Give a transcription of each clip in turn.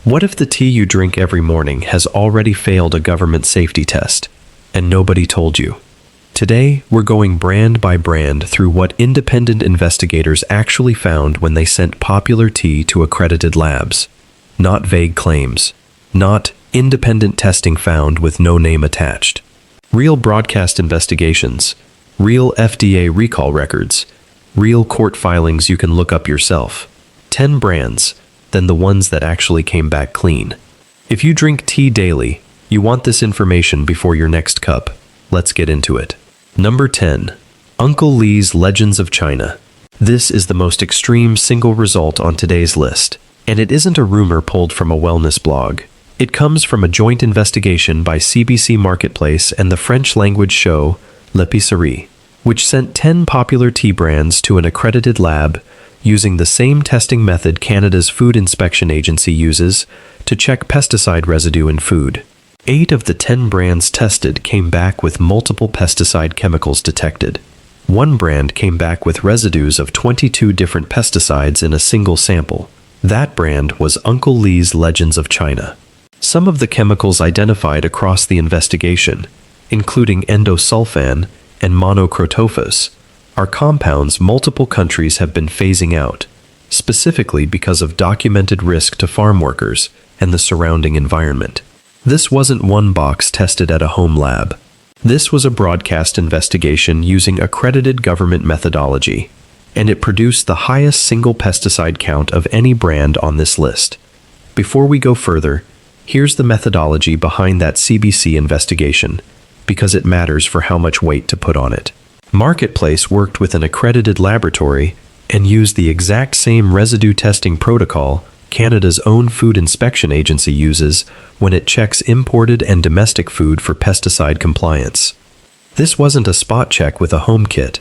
What if the tea you drink every morning has already failed a government safety test, and nobody told you? Today, we're going brand by brand through what independent investigators actually found when they sent popular tea to accredited labs. Not vague claims. Not independent testing found with no name attached. Real broadcast investigations. Real FDA recall records. Real court filings you can look up yourself. 10 brands, then the ones that actually came back clean. If you drink tea daily, you want this information before your next cup. Let's get into it. Number 10. Uncle Lee's Legends of China. This is the most extreme single result on today's list, and it isn't a rumor pulled from a wellness blog. It comes from a joint investigation by CBC Marketplace and the French-language show L'Épicerie, which sent 10 popular tea brands to an accredited lab using the same testing method Canada's Food Inspection Agency uses to check pesticide residue in food. 8 of the 10 brands tested came back with multiple pesticide chemicals detected. One brand came back with residues of 22 different pesticides in a single sample. That brand was Uncle Lee's Legends of China. Some of the chemicals identified across the investigation, including endosulfan and monocrotophos, are compounds multiple countries have been phasing out, specifically because of documented risk to farm workers and the surrounding environment. This wasn't one box tested at a home lab. This was a broadcast investigation using accredited government methodology, and it produced the highest single pesticide count of any brand on this list. Before we go further, here's the methodology behind that CBC investigation, because it matters for how much weight to put on it. Marketplace worked with an accredited laboratory and used the exact same residue testing protocol Canada's own Food Inspection Agency uses when it checks imported and domestic food for pesticide compliance. This wasn't a spot check with a home kit.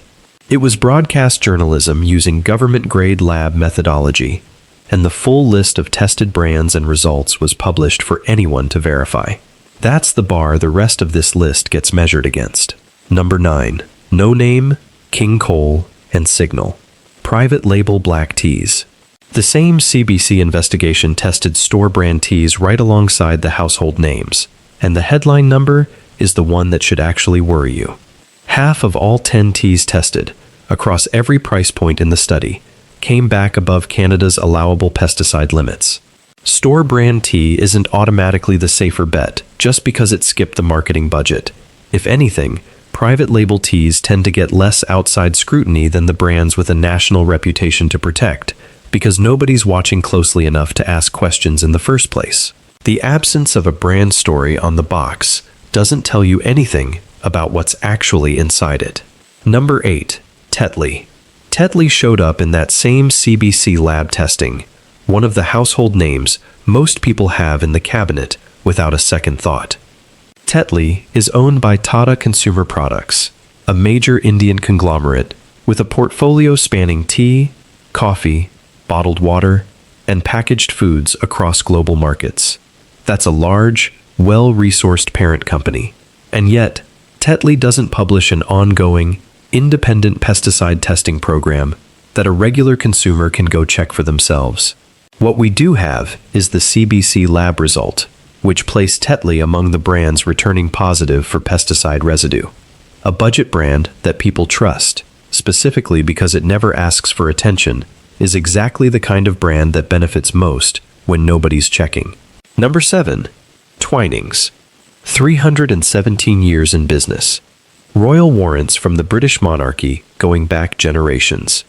It was broadcast journalism using government-grade lab methodology, and the full list of tested brands and results was published for anyone to verify. That's the bar the rest of this list gets measured against. Number 9. No Name, King Cole, and Signal. Private label black teas. The same CBC investigation tested store brand teas right alongside the household names, and the headline number is the one that should actually worry you. Half of all 10 teas tested, across every price point in the study, came back above Canada's allowable pesticide limits. Store brand tea isn't automatically the safer bet just because it skipped the marketing budget. If anything, private label teas tend to get less outside scrutiny than the brands with a national reputation to protect, because nobody's watching closely enough to ask questions in the first place. The absence of a brand story on the box doesn't tell you anything about what's actually inside it. Number 8. Tetley. Tetley showed up in that same CBC lab testing, one of the household names most people have in the cabinet without a second thought. Tetley is owned by Tata Consumer Products, a major Indian conglomerate with a portfolio spanning tea, coffee, bottled water, and packaged foods across global markets. That's a large, well-resourced parent company. And yet, Tetley doesn't publish an ongoing, independent pesticide testing program that a regular consumer can go check for themselves. What we do have is the CBC lab result, which placed Tetley among the brands returning positive for pesticide residue. A budget brand that people trust, specifically because it never asks for attention, is exactly the kind of brand that benefits most when nobody's checking. Number 7. Twinings. 317 years in business. Royal warrants from the British monarchy going back generations.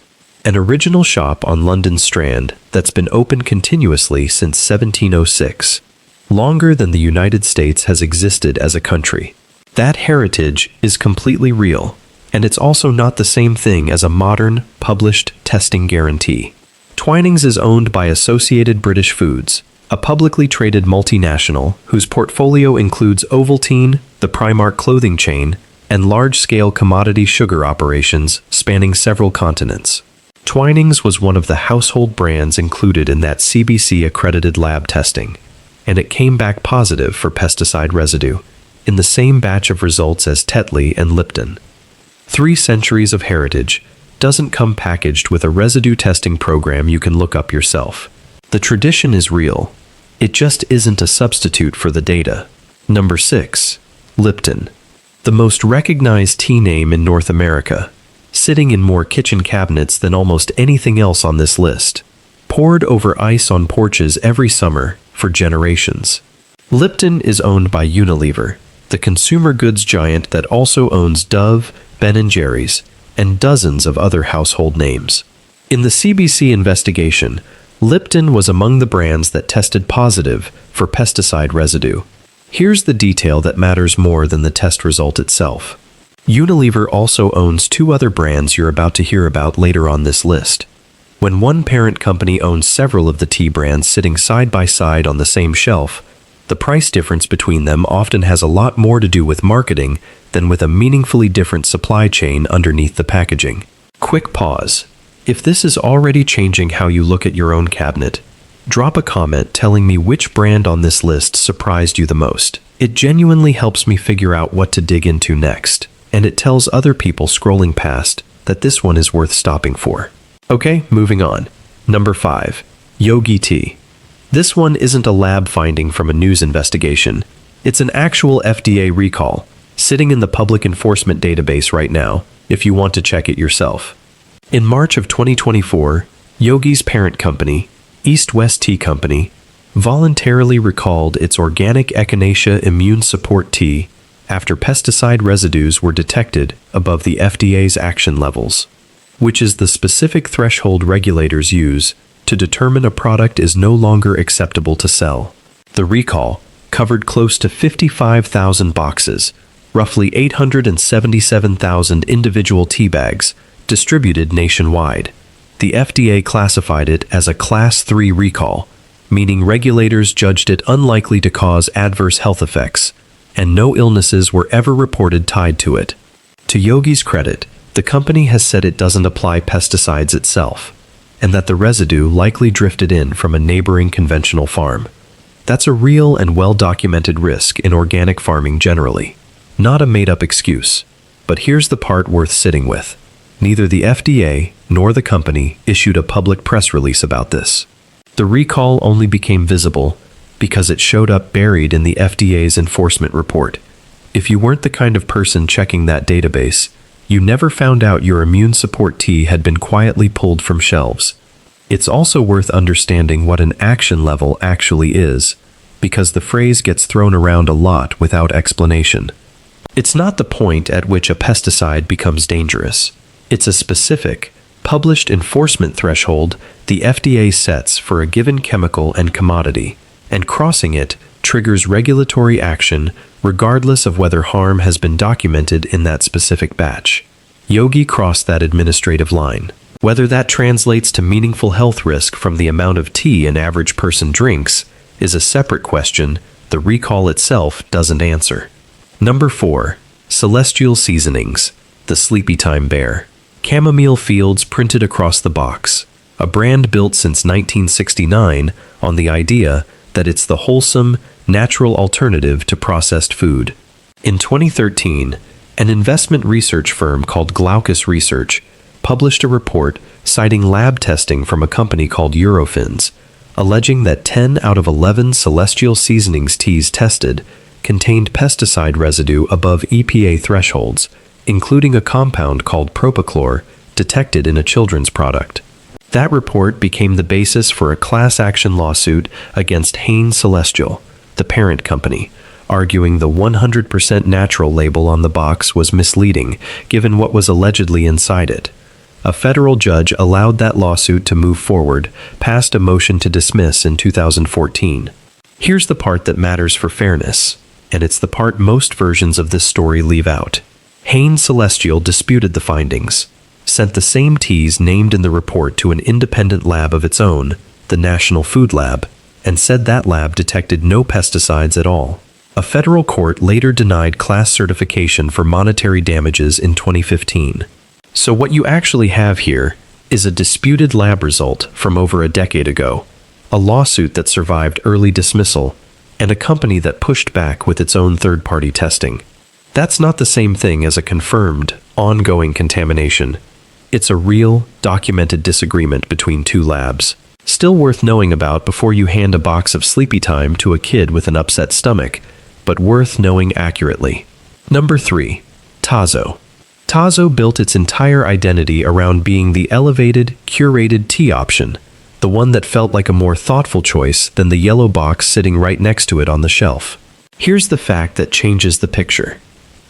An original shop on London Strand that's been open continuously since 1706. Longer than the United States has existed as a country. That heritage is completely real, and it's also not the same thing as a modern, published testing guarantee. Twinings is owned by Associated British Foods, a publicly traded multinational whose portfolio includes Ovaltine, the Primark clothing chain, and large-scale commodity sugar operations spanning several continents. Twinings was one of the household brands included in that CBC-accredited lab testing, and it came back positive for pesticide residue, in the same batch of results as Tetley and Lipton. 3 centuries of heritage doesn't come packaged with a residue testing program you can look up yourself. The tradition is real, It just isn't a substitute for the data. Number 6. Lipton. The most recognized tea name in North America, sitting in more kitchen cabinets than almost anything else on this list. Poured over ice on porches every summer for generations. Lipton is owned by Unilever, the consumer goods giant that also owns Dove, Ben & Jerry's, and dozens of other household names. In the CBC investigation, Lipton was among the brands that tested positive for pesticide residue. Here's the detail that matters more than the test result itself. Unilever also owns 2 other brands you're about to hear about later on this list. When one parent company owns several of the tea brands sitting side by side on the same shelf, the price difference between them often has a lot more to do with marketing than with a meaningfully different supply chain underneath the packaging. Quick pause. If this is already changing how you look at your own cabinet, drop a comment telling me which brand on this list surprised you the most. It genuinely helps me figure out what to dig into next, and it tells other people scrolling past that this one is worth stopping for. Okay, moving on. Number 5. Yogi Tea. This one isn't a lab finding from a news investigation. It's an actual FDA recall, sitting in the public enforcement database right now, if you want to check it yourself. In March of 2024, Yogi's parent company, East West Tea Company, voluntarily recalled its organic echinacea immune support tea after pesticide residues were detected above the FDA's action levels, which is the specific threshold regulators use to determine a product is no longer acceptable to sell. The recall covered close to 55,000 boxes, roughly 877,000 individual tea bags, distributed nationwide. The FDA classified it as a Class 3 recall, meaning regulators judged it unlikely to cause adverse health effects, and no illnesses were ever reported tied to it. To Yogi's credit, the company has said it doesn't apply pesticides itself, and that the residue likely drifted in from a neighboring conventional farm. That's a real and well-documented risk in organic farming generally, not a made-up excuse. But here's the part worth sitting with. Neither the FDA nor the company issued a public press release about this. The recall only became visible because it showed up buried in the FDA's enforcement report. If you weren't the kind of person checking that database, you never found out your immune support tea had been quietly pulled from shelves. It's also worth understanding what an action level actually is, because the phrase gets thrown around a lot without explanation. It's not the point at which a pesticide becomes dangerous. It's a specific, published enforcement threshold the FDA sets for a given chemical and commodity, and crossing it triggers regulatory action regardless of whether harm has been documented in that specific batch. Yogi crossed that administrative line. Whether that translates to meaningful health risk from the amount of tea an average person drinks is a separate question the recall itself doesn't answer. Number 4. Celestial Seasonings, the Sleepy Time Bear. Chamomile fields printed across the box, a brand built since 1969 on the idea that it's the wholesome, natural alternative to processed food. In 2013, an investment research firm called Glaucus Research published a report citing lab testing from a company called Eurofins, alleging that 10 out of 11 Celestial Seasonings teas tested contained pesticide residue above EPA thresholds, including a compound called propichlor detected in a children's product. That report became the basis for a class action lawsuit against Hain Celestial, the parent company, arguing the 100% natural label on the box was misleading given what was allegedly inside it. A federal judge allowed that lawsuit to move forward, passed a motion to dismiss in 2014. Here's the part that matters for fairness, and it's the part most versions of this story leave out. Hain Celestial disputed the findings, sent the same teas named in the report to an independent lab of its own, the National Food Lab, and said that lab detected no pesticides at all. A federal court later denied class certification for monetary damages in 2015. So what you actually have here is a disputed lab result from over a decade ago, a lawsuit that survived early dismissal, and a company that pushed back with its own third-party testing. That's not the same thing as a confirmed, ongoing contamination. It's a real, documented disagreement between two labs. Still worth knowing about before you hand a box of Sleepy Time to a kid with an upset stomach, but worth knowing accurately. Number 3. Tazo. Tazo built its entire identity around being the elevated, curated tea option, the one that felt like a more thoughtful choice than the yellow box sitting right next to it on the shelf. Here's the fact that changes the picture.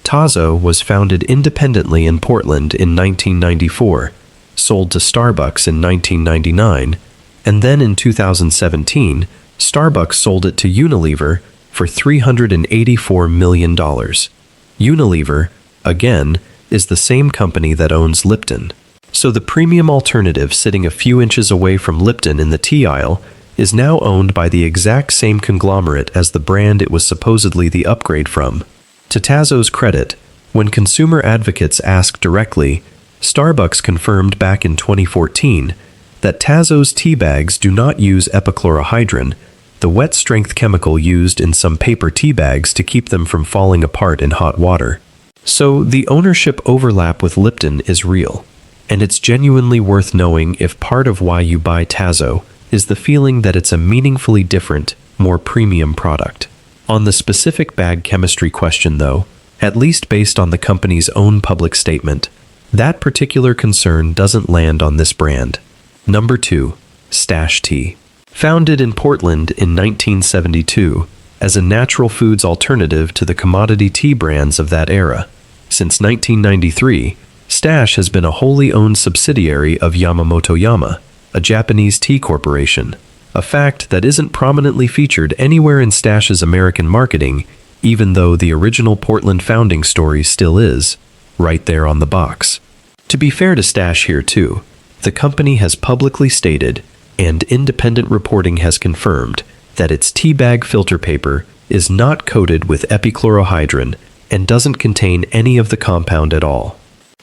Tazo was founded independently in Portland in 1994, sold to Starbucks in 1999, and then in 2017, Starbucks sold it to Unilever for $384 million. Unilever, again, is the same company that owns Lipton. So the premium alternative sitting a few inches away from Lipton in the tea aisle is now owned by the exact same conglomerate as the brand it was supposedly the upgrade from. To Tazo's credit, when consumer advocates asked directly, Starbucks confirmed back in 2014 that Tazo's tea bags do not use epichlorohydrin, the wet-strength chemical used in some paper tea bags to keep them from falling apart in hot water. So the ownership overlap with Lipton is real, and it's genuinely worth knowing if part of why you buy Tazo is the feeling that it's a meaningfully different, more premium product. On the specific bag chemistry question though, at least based on the company's own public statement, that particular concern doesn't land on this brand. Number 2. Stash Tea. Founded in Portland in 1972 as a natural foods alternative to the commodity tea brands of that era, since 1993, Stash has been a wholly owned subsidiary of Yamamoto-Yama, a Japanese tea corporation, a fact that isn't prominently featured anywhere in Stash's American marketing, even though the original Portland founding story still is, right there on the box. To be fair to Stash here too, the company has publicly stated, and independent reporting has confirmed, that its tea bag filter paper is not coated with epichlorohydrin and doesn't contain any of the compound at all.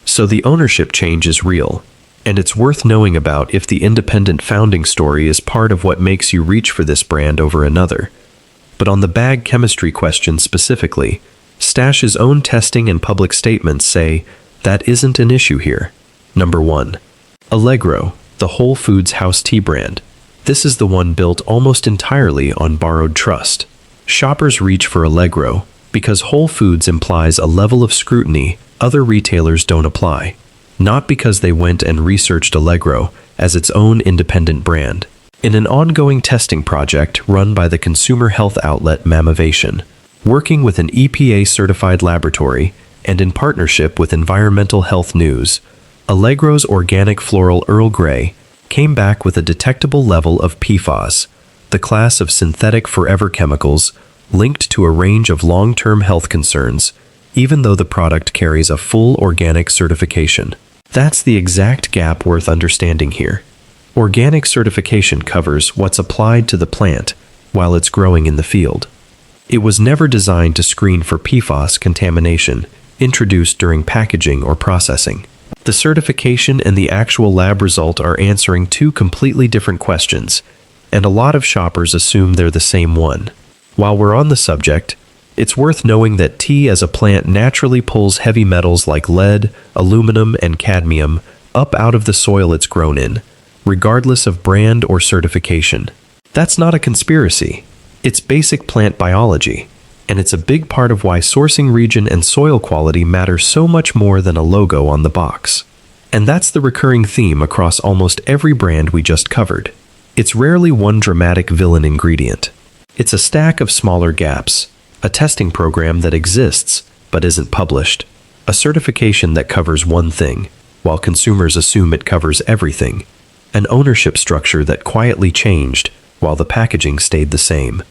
So the ownership change is real, and it's worth knowing about if the independent founding story is part of what makes you reach for this brand over another. But on the bag chemistry question specifically, Stash's own testing and public statements say that isn't an issue here. Number 1. Allegro, the Whole Foods house tea brand. This is the one built almost entirely on borrowed trust. Shoppers reach for Allegro because Whole Foods implies a level of scrutiny other retailers don't apply, not because they went and researched Allegro as its own independent brand. In an ongoing testing project run by the consumer health outlet Mamavation, working with an EPA-certified laboratory and in partnership with Environmental Health News, Allegro's organic floral Earl Grey came back with a detectable level of PFAS, the class of synthetic forever chemicals linked to a range of long-term health concerns, even though the product carries a full organic certification. That's the exact gap worth understanding here. Organic certification covers what's applied to the plant while it's growing in the field. It was never designed to screen for PFAS contamination introduced during packaging or processing. The certification and the actual lab result are answering two completely different questions, and a lot of shoppers assume they're the same one. While we're on the subject, it's worth knowing that tea as a plant naturally pulls heavy metals like lead, aluminum, and cadmium up out of the soil it's grown in, regardless of brand or certification. That's not a conspiracy. It's basic plant biology, and it's a big part of why sourcing region and soil quality matter so much more than a logo on the box. And that's the recurring theme across almost every brand we just covered. It's rarely one dramatic villain ingredient. It's a stack of smaller gaps, a testing program that exists but isn't published, a certification that covers one thing, while consumers assume it covers everything, an ownership structure that quietly changed while the packaging stayed the same.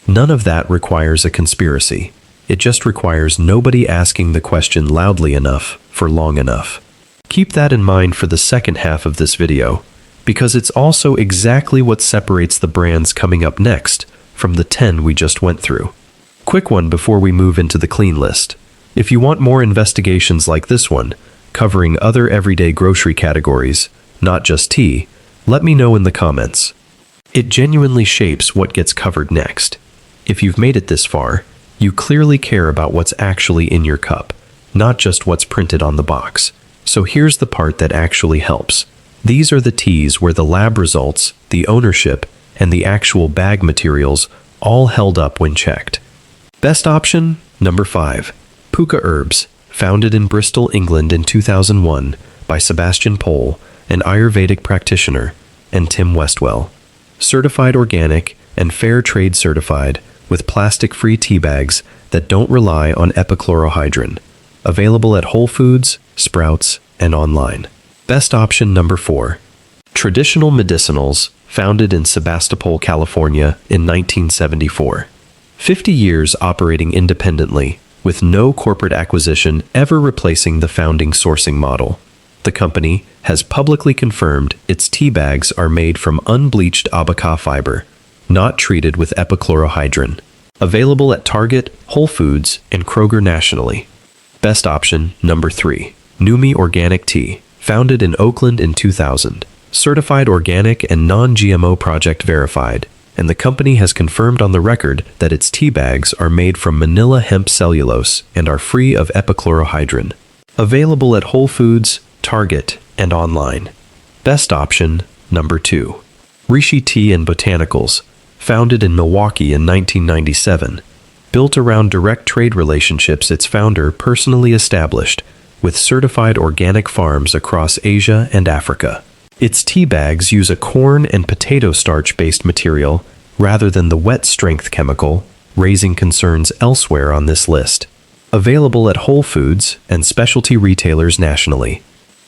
None of that requires a conspiracy. It just requires nobody asking the question loudly enough for long enough. Keep that in mind for the second half of this video, because it's also exactly what separates the brands coming up next from the 10 we just went through. Quick one before we move into the clean list. If you want more investigations like this one, covering other everyday grocery categories, not just tea, let me know in the comments. It genuinely shapes what gets covered next. If you've made it this far, you clearly care about what's actually in your cup, not just what's printed on the box. So here's the part that actually helps. These are the teas where the lab results, the ownership, and the actual bag materials all held up when checked. Best option, number 5. Pukka Herbs, founded in Bristol, England in 2001 by Sebastian Pohl, an Ayurvedic practitioner, and Tim Westwell. Certified organic and fair trade certified with plastic-free tea bags that don't rely on epichlorohydrin. Available at Whole Foods, Sprouts, and online. Best option number 4. Traditional Medicinals, founded in Sebastopol, California in 1974. 50 years operating independently, with no corporate acquisition ever replacing the founding sourcing model. The company has publicly confirmed its tea bags are made from unbleached abaca fiber, not treated with epichlorohydrin. Available at Target, Whole Foods, and Kroger nationally. Best option, number 3. Numi Organic Tea, founded in Oakland in 2000. Certified organic and non-GMO project verified, and the company has confirmed on the record that its tea bags are made from Manila hemp cellulose and are free of epichlorohydrin. Available at Whole Foods, Target, and online. Best option, number 2. Rishi Tea and Botanicals, founded in Milwaukee in 1997. Built around direct trade relationships its founder personally established, with certified organic farms across Asia and Africa. Its tea bags use a corn and potato starch-based material rather than the wet-strength chemical, raising concerns elsewhere on this list. Available at Whole Foods and specialty retailers nationally.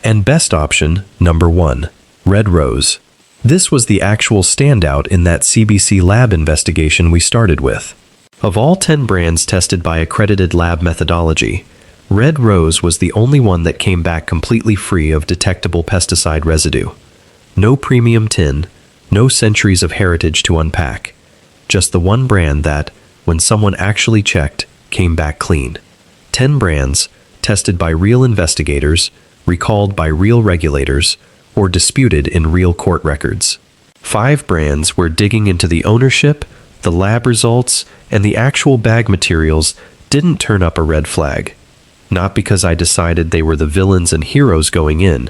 And best option, number 1. Red Rose. This was the actual standout in that CBC lab investigation we started with. Of all 10 brands tested by accredited lab methodology, Red Rose was the only one that came back completely free of detectable pesticide residue. No premium tin, no centuries of heritage to unpack. Just the one brand that, when someone actually checked, came back clean. 10 brands, tested by real investigators, recalled by real regulators, or disputed in real court records. 5 brands where digging into the ownership, the lab results, and the actual bag materials didn't turn up a red flag. Not because I decided they were the villains and heroes going in,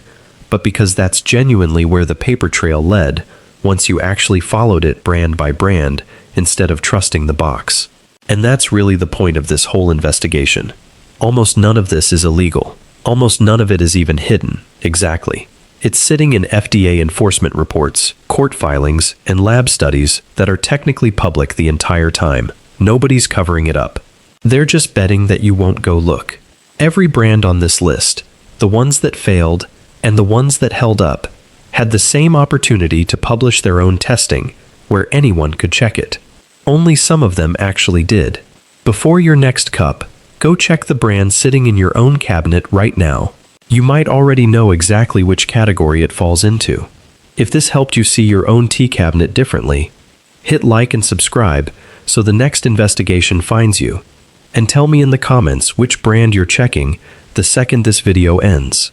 but because that's genuinely where the paper trail led once you actually followed it brand by brand instead of trusting the box. And that's really the point of this whole investigation. Almost none of this is illegal. Almost none of it is even hidden, exactly. It's sitting in FDA enforcement reports, court filings, and lab studies that are technically public the entire time. Nobody's covering it up. They're just betting that you won't go look. Every brand on this list, the ones that failed and the ones that held up, had the same opportunity to publish their own testing, where anyone could check it. Only some of them actually did. Before your next cup, go check the brand sitting in your own cabinet right now. You might already know exactly which category it falls into. If this helped you see your own tea cabinet differently, hit like and subscribe so the next investigation finds you. And tell me in the comments which brand you're checking the second this video ends.